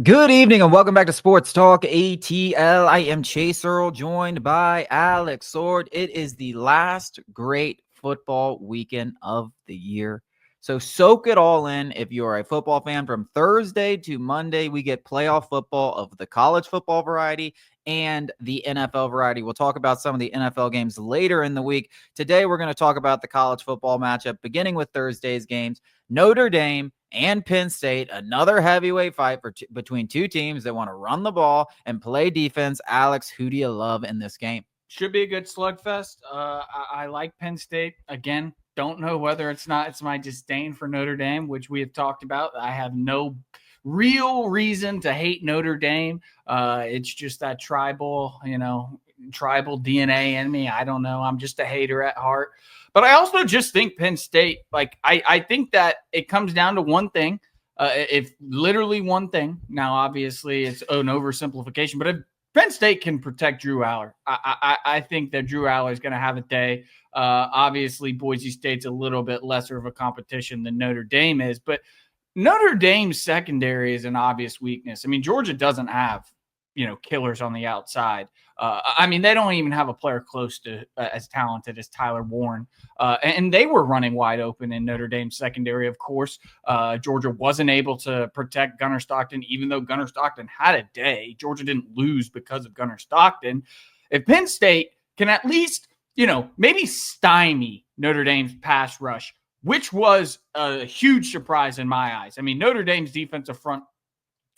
Good evening and welcome back to Sports Talk ATL. I am Chase Earl, joined by Alex Sword. It is the last great football weekend of the year. So soak it all in. If you're a football fan, from Thursday to Monday, we get playoff football of the college football variety and the NFL variety. We'll talk about some of the NFL games later in the week. Today, we're going to talk about the college football matchup, beginning with Thursday's games. Notre Dame and Penn State, another heavyweight fight between two teams that want to run the ball and play defense. Alex, who do you love in this game? Should be a good slugfest. I like Penn State. Again, don't know whether it's my disdain for Notre Dame, which we have talked about. I have no real reason to hate Notre Dame. It's just that tribal DNA in me. I don't know. I'm just a hater at heart. But I also just think Penn State, I think that it comes down to one thing. If literally one thing. Now, obviously, it's an oversimplification, but if Penn State can protect Drew Aller, I think that Drew Aller is going to have a day. Obviously, Boise State's a little bit lesser of a competition than Notre Dame is, but Notre Dame's secondary is an obvious weakness. I mean, Georgia doesn't have, killers on the outside. They don't even have a player close to as talented as Tyler Warren. And they were running wide open in Notre Dame's secondary, of course. Georgia wasn't able to protect Gunnar Stockton, even though Gunnar Stockton had a day. Georgia didn't lose because of Gunnar Stockton. If Penn State can at least, maybe stymie Notre Dame's pass rush, which was a huge surprise in my eyes. I mean, Notre Dame's defensive front,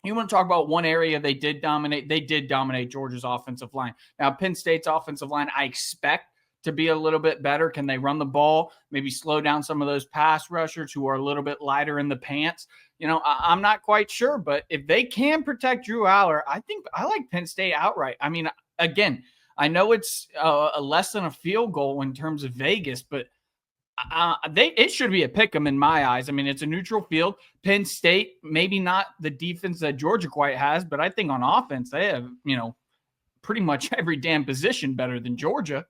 you want to talk about one area they did dominate? They did dominate Georgia's offensive line. Now, Penn State's offensive line, I expect to be a little bit better. Can they run the ball? Maybe slow down some of those pass rushers who are a little bit lighter in the pants? I'm not quite sure, but if they can protect Drew Aller, I think I like Penn State outright. I mean, again, I know it's a less than a field goal in terms of Vegas, but it should be a pick 'em in my eyes. I mean, it's a neutral field. Penn State, maybe not the defense that Georgia quite has, but I think on offense they have, pretty much every damn position better than Georgia.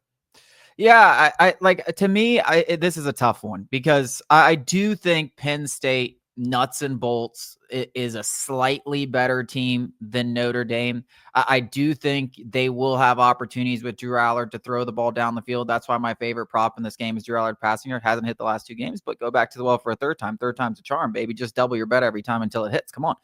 Yeah, I like, to me, this is a tough one because I do think Penn State nuts and bolts is a slightly better team than Notre Dame. I do think they will have opportunities with Drew Aller to throw the ball down the field. That's why my favorite prop in this game is Drew Aller passing yard. Hasn't hit the last two games, but go back to the well for a third time. Third time's a charm, baby. Just double your bet every time until it hits. Come on.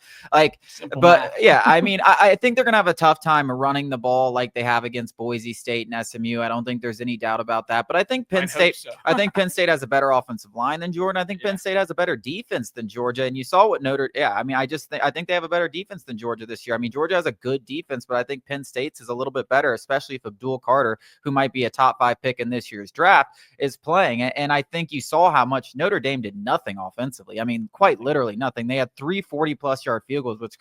Simple But math. yeah, I mean, I think they're going to have a tough time running the ball like they have against Boise State and SMU. I don't think there's any doubt about that. But I think Penn State, so. I think Penn State has a better offensive line than Georgia. I think Penn State has a better defense than Georgia. And you saw what I think they have a better defense than Georgia this year. I mean, Georgia has a good defense, but I think Penn State's is a little bit better, especially if Abdul Carter, who might be a top 5 pick in this year's draft, is playing. And I think you saw how much Notre Dame did nothing offensively. I mean, quite literally nothing. They had 3 40-plus yard field goals, which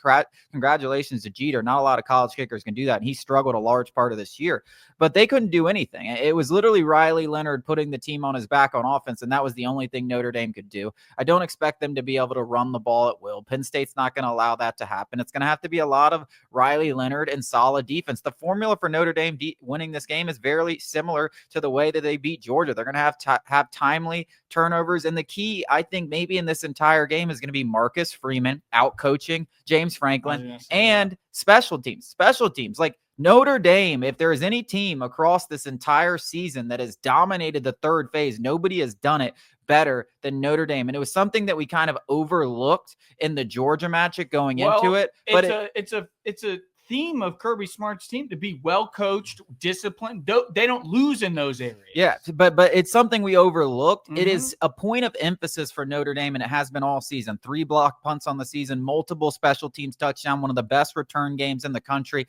congratulations to Jeter. Not a lot of college kickers can do that, and he struggled a large part of this year. But they couldn't do anything. It was literally Riley Leonard putting the team on his back on offense, and that was the only thing Notre Dame could do. I don't expect them to be able to run the ball at will. Penn State's not going to allow that to happen. It's going to have to be a lot of Riley Leonard and solid defense. The formula for Notre Dame winning this game is very similar to the way that they beat Georgia. They're going to have timely turnovers, and the key, I think, maybe in this entire game is going to be Marcus Freeman out-coaching James Franklin and special teams. Special teams, like Notre Dame, if there is any team across this entire season that has dominated the third phase, nobody has done it better than Notre Dame. And it was something that we kind of overlooked in the Georgia matchup going into it. But it's a theme of Kirby Smart's team to be well coached, disciplined. They don't lose in those areas. Yeah, but it's something we overlooked. Mm-hmm. It is a point of emphasis for Notre Dame, and it has been all season. 3 block punts on the season, multiple special teams touchdown, one of the best return games in the country.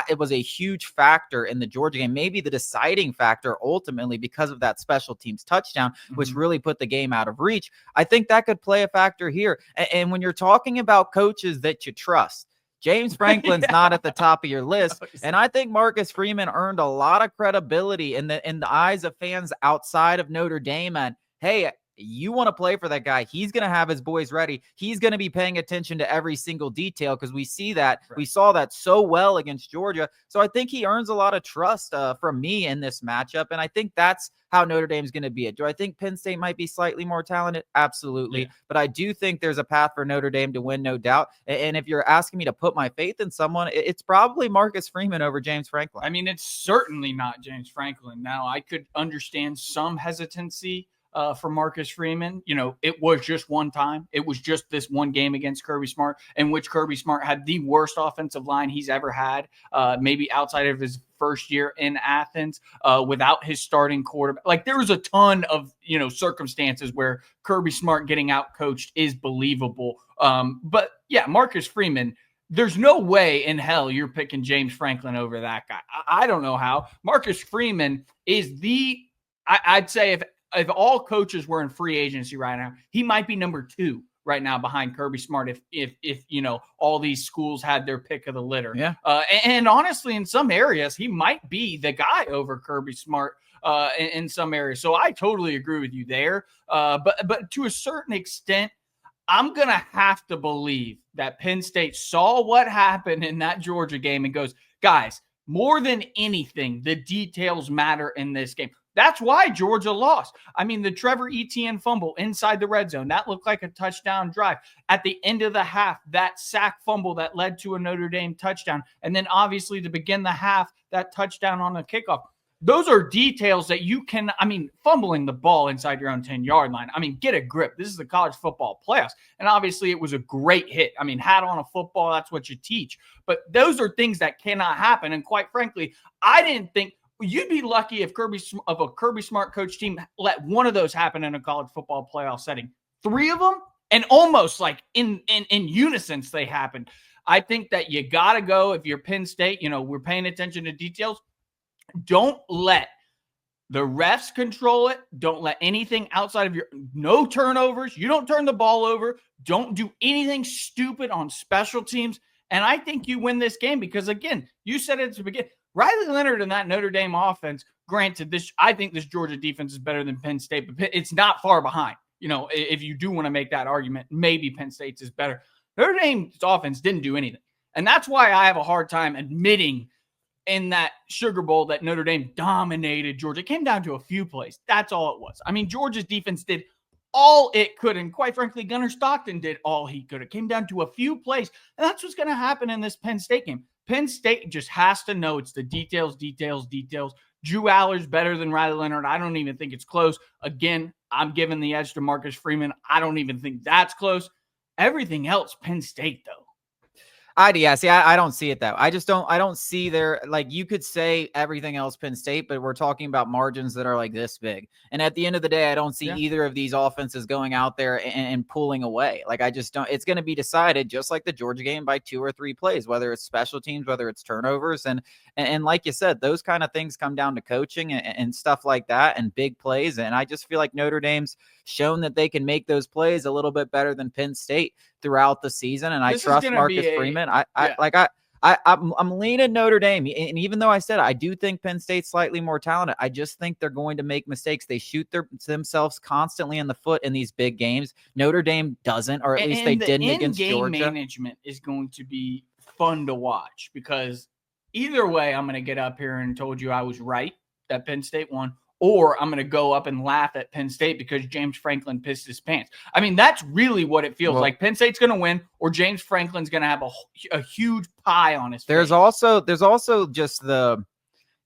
It was a huge factor in the Georgia game, maybe the deciding factor ultimately because of that special teams touchdown, which really put the game out of reach. I think that could play a factor here. And when you're talking about coaches that you trust, James Franklin's not at the top of your list. And I think Marcus Freeman earned a lot of credibility in the eyes of fans outside of Notre Dame. And hey, you want to play for that guy. He's going to have his boys ready. He's going to be paying attention to every single detail because we see that. Right. We saw that so well against Georgia. So I think he earns a lot of trust from me in this matchup. And I think that's how Notre Dame's going to be it. Do I think Penn State might be slightly more talented? Absolutely. Yeah. But I do think there's a path for Notre Dame to win, no doubt. And if you're asking me to put my faith in someone, it's probably Marcus Freeman over James Franklin. I mean, it's certainly not James Franklin. Now, I could understand some hesitancy for Marcus Freeman. You know, it was just one time. It was just this one game against Kirby Smart, in which Kirby Smart had the worst offensive line he's ever had, maybe outside of his first year in Athens, without his starting quarterback. Like, there was a ton of, circumstances where Kirby Smart getting out coached is believable. But yeah, Marcus Freeman, there's no way in hell you're picking James Franklin over that guy. I don't know how. Marcus Freeman is I'd say if all coaches were in free agency right now, he might be number 2 right now behind Kirby Smart if all these schools had their pick of the litter. Yeah. And honestly, in some areas, he might be the guy over Kirby Smart in some areas. So I totally agree with you there. But to a certain extent, I'm going to have to believe that Penn State saw what happened in that Georgia game and goes, guys, more than anything, the details matter in this game. That's why Georgia lost. I mean, the Trevor Etienne fumble inside the red zone, that looked like a touchdown drive. At the end of the half, that sack fumble that led to a Notre Dame touchdown. And then obviously to begin the half, that touchdown on the kickoff. Those are details that you can, fumbling the ball inside your own 10-yard line. Get a grip. This is the college football playoffs. And obviously it was a great hit. Hat on a football, that's what you teach. But those are things that cannot happen. And quite frankly, I didn't think you'd be lucky if a Kirby Smart coach team let one of those happen in a college football playoff setting. 3 of them, and almost like in unison they happened. I think that you got to go, if you're Penn State, we're paying attention to details. Don't let the refs control it. Don't let anything outside of no turnovers. You don't turn the ball over. Don't do anything stupid on special teams. And I think you win this game because, again, you said it at the beginning. Riley Leonard and that Notre Dame offense, granted, I think this Georgia defense is better than Penn State, but it's not far behind. If you do want to make that argument, maybe Penn State's is better. Notre Dame's offense didn't do anything. And that's why I have a hard time admitting in that Sugar Bowl that Notre Dame dominated Georgia. It came down to a few plays. That's all it was. Georgia's defense did all it could. And quite frankly, Gunnar Stockton did all he could. It came down to a few plays. And that's what's going to happen in this Penn State game. Penn State just has to know it's the details. Drew Aller's better than Riley Leonard. I don't even think it's close. Again, I'm giving the edge to Marcus Freeman. I don't even think that's close. Everything else, Penn State, though. I don't see it that way. I don't see there, like, you could say everything else Penn State, but we're talking about margins that are like this big. And at the end of the day, I don't see either of these offenses going out there and pulling away. Like, I just don't. It's going to be decided just like the Georgia game by 2 or 3 plays, whether it's special teams, whether it's turnovers. And like you said, those kind of things come down to coaching and stuff like that and big plays. And I just feel like Notre Dame's shown that they can make those plays a little bit better than Penn State throughout the season. And I trust Marcus Freeman. I'm leaning Notre Dame. And even though I said I do think Penn State's slightly more talented, I just think they're going to make mistakes. They shoot themselves constantly in the foot in these big games. Notre Dame doesn't, or at least they didn't against Georgia. Game management is going to be fun to watch because either way, I'm going to get up here and told you I was right that Penn State won, or I'm going to go up and laugh at Penn State because James Franklin pissed his pants. That's really what it feels like. Penn State's going to win, or James Franklin's going to have a huge pie on his face. There's also just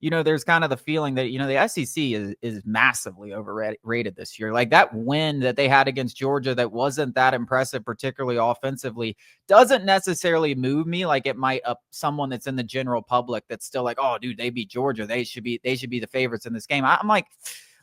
there's kind of the feeling that, the SEC is massively overrated this year. Like, that win that they had against Georgia that wasn't that impressive, particularly offensively, doesn't necessarily move me like it might someone that's in the general public that's still like, oh, dude, they beat Georgia. They should be the favorites in this game. I'm like,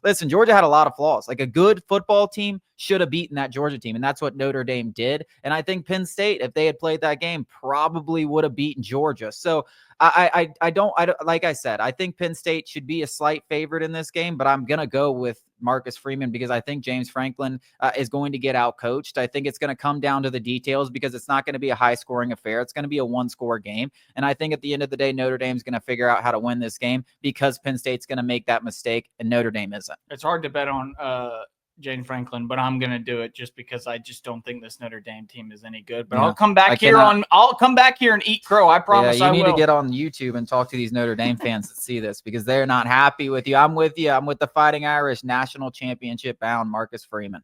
listen, Georgia had a lot of flaws. Like, a good football team should have beaten that Georgia team, and that's what Notre Dame did. And I think Penn State, if they had played that game, probably would have beaten Georgia. So I don't like I said, I think Penn State should be a slight favorite in this game, but I'm gonna go with Marcus Freeman because I think James Franklin is going to get out coached. I think it's going to come down to the details because it's not going to be a high scoring affair. It's going to be a 1-score game. And I think at the end of the day, Notre Dame's going to figure out how to win this game because Penn State's going to make that mistake and Notre Dame isn't. It's hard to bet on Jane Franklin, but I'm gonna do it just because I just don't think this Notre Dame team is any good. But Yeah. I'll come back here and eat crow. I promise. Yeah, you I need will. to get on YouTube and talk to these Notre Dame fans that see this because they're not happy with you. I'm with you. I'm with the Fighting Irish national championship bound Marcus Freeman.